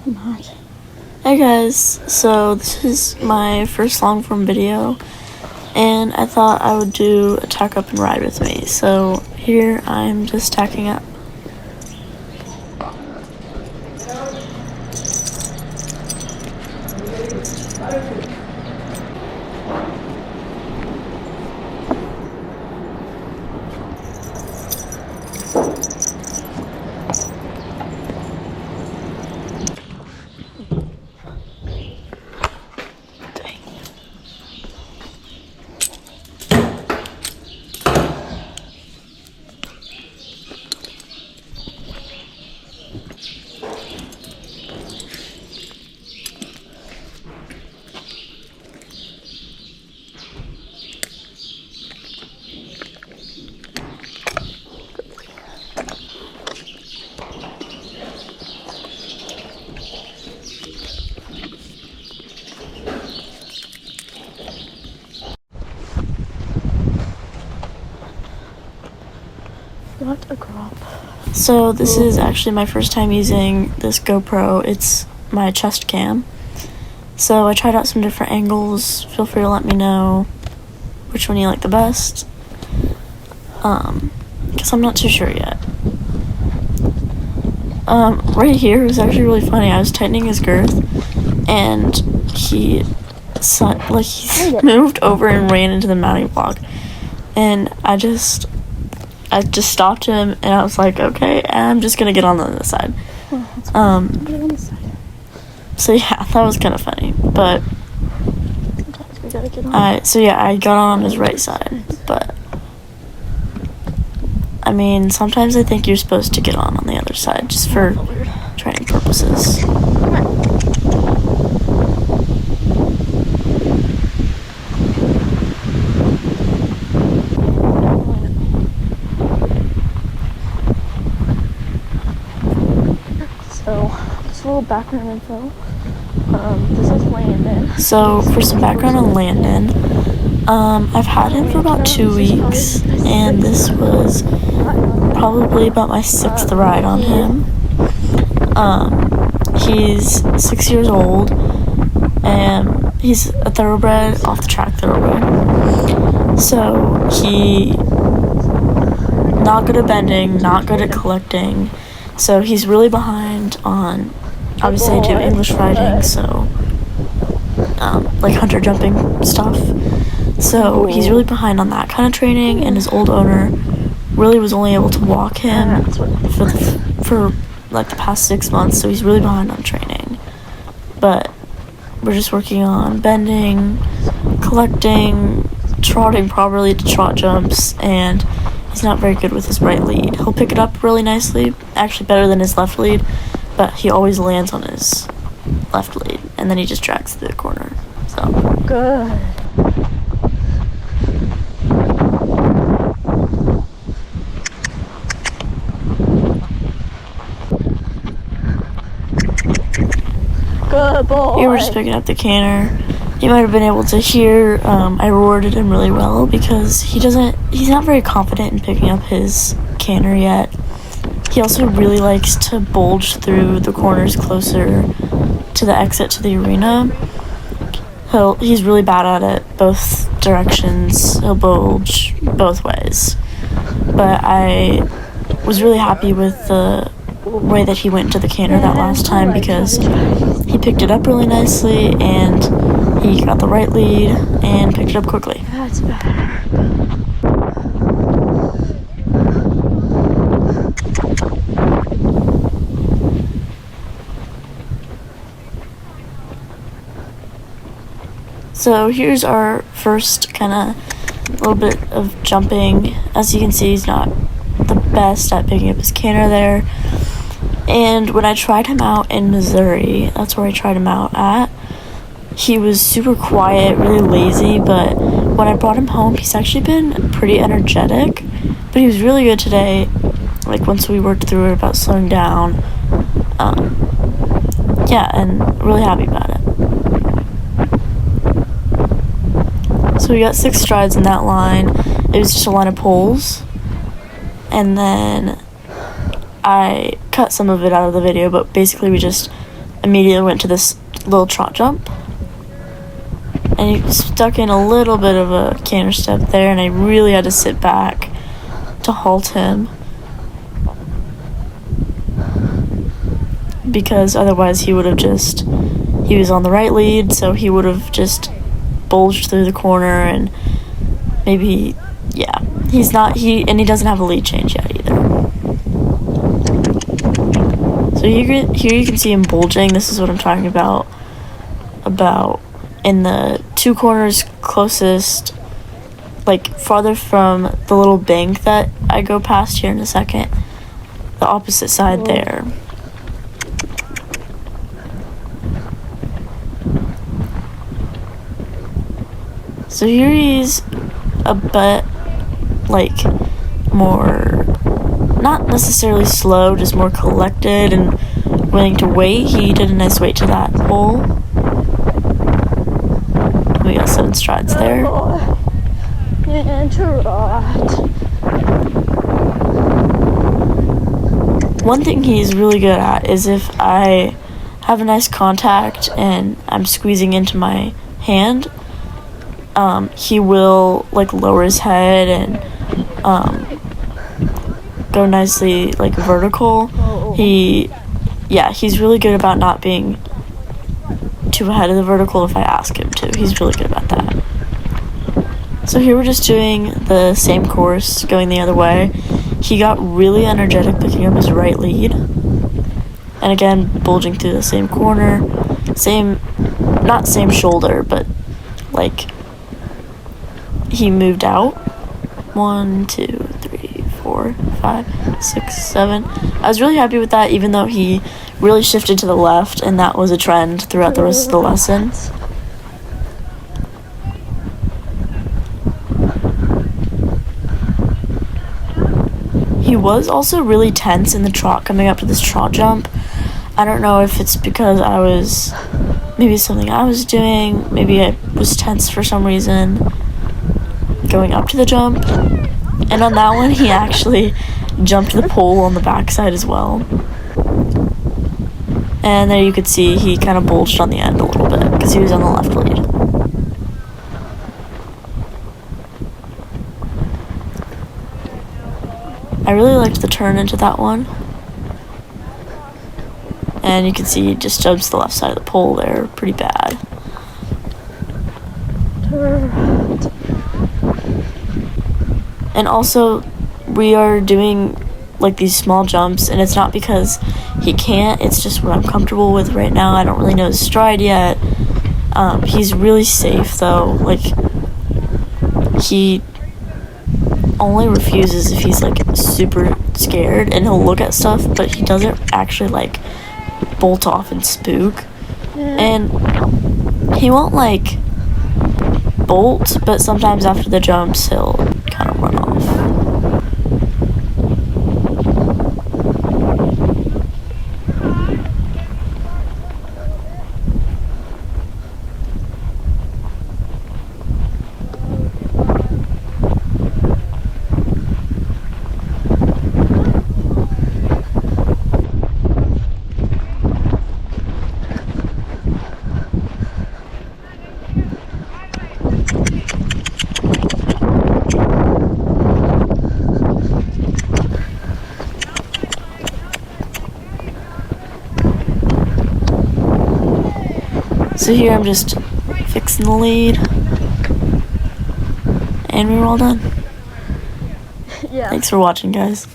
I'm not. Hey guys, so this is my first long form video, and I thought I would do a tack up and ride with me. So here I'm just tacking up. What a crop. So this is actually my first time using this GoPro. It's my chest cam. So I tried out some different angles. Feel free to let me know which one you like the best. Because I'm not too sure yet. Right here was actually really funny. I was tightening his girth, and he moved over and ran into the mounting block, and I just stopped him, and I was like, okay, I'm just gonna get on the other side. So yeah, that was kind of funny, but I got on his right side, but I mean, sometimes I think you're supposed to get on the other side just for training purposes. So, just a little background info. This is Landon. So, for some background on Landon, I've had him for about 2 weeks, and this was probably about my 6th ride on him. He's 6 years old, and he's a thoroughbred, off-the-track thoroughbred. So, not good at bending, not good at collecting. So he's really behind on, obviously I do English riding, so, like hunter jumping stuff. So he's really behind on that kind of training, and his old owner really was only able to walk him for like the past 6 months, so he's really behind on training. But we're just working on bending, collecting, trotting properly to trot jumps, and he's not very good with his right lead. He'll pick it up really nicely, actually better than his left lead, but he always lands on his left lead, and then he just drags through the corner. So Good. Good boy. here we're just picking up the canter. You might have been able to hear I rewarded him really well because he's not very confident in picking up his canter yet. He also really likes to bulge through the corners closer to the exit to the arena. He's really bad at it both directions. He'll bulge both ways. But I was really happy with the way that he went into the canter that last time because he picked it up really nicely, and he got the right lead and picked it up quickly. That's better. So here's our first kind of little bit of jumping. As you can see, he's not the best at picking up his canter there. And when I tried him out in Missouri, that's where I tried him out at, he was super quiet, really lazy, but when I brought him home, he's actually been pretty energetic. But he was really good today, like once we worked through it about slowing down. Yeah, and really happy about it. So we got 6 strides in that line. It was just a line of pulls. And then I cut some of it out of the video, but basically we just immediately went to this little trot jump. And he stuck in a little bit of a canter step there, and I really had to sit back to halt him, because otherwise he was on the right lead, so he would have just bulged through the corner, and maybe, yeah, he doesn't have a lead change yet either. So here you can see him bulging. This is what I'm talking about in the two corners closest, like farther from the little bank that I go past here in a second, the opposite side there. So here he's a bit, like, more, not necessarily slow, just more collected and willing to wait. He did a nice wait to that pole. We got 7 strides there. One thing he's really good at is if I have a nice contact and I'm squeezing into my hand, he will, like, lower his head and go nicely, like, vertical. He's really good about not being too ahead of the vertical if I ask him to. He's really good about that. So here we're just doing the same course, going the other way. He got really energetic picking up his right lead. And again, bulging through the same corner. Not same shoulder, but, like, he moved out. 1, 2, 3, 4, 5, 6, 7. I was really happy with that, even though he really shifted to the left, and that was a trend throughout the rest of the lesson. He was also really tense in the trot coming up to this trot jump. I don't know if it's because maybe something I was doing, maybe I was tense for some reason going up to the jump. And on that one, he actually jumped the pole on the backside as well. And there you could see he kind of bulged on the end a little bit because he was on the left lead. I really liked the turn into that one. And you can see he just jumps the left side of the pole there pretty bad. And also, we are doing, like, these small jumps, and it's not because he can't, it's just what I'm comfortable with right now. I don't really know his stride yet. He's really safe, though. Like, he only refuses if he's, like, super scared, and he'll look at stuff, but he doesn't actually, like, bolt off and spook. And he won't, like, bolt, but sometimes after the jumps, he'll kind of run off. So here I'm just fixing the lead, and we're all done. Yeah. Thanks for watching, guys.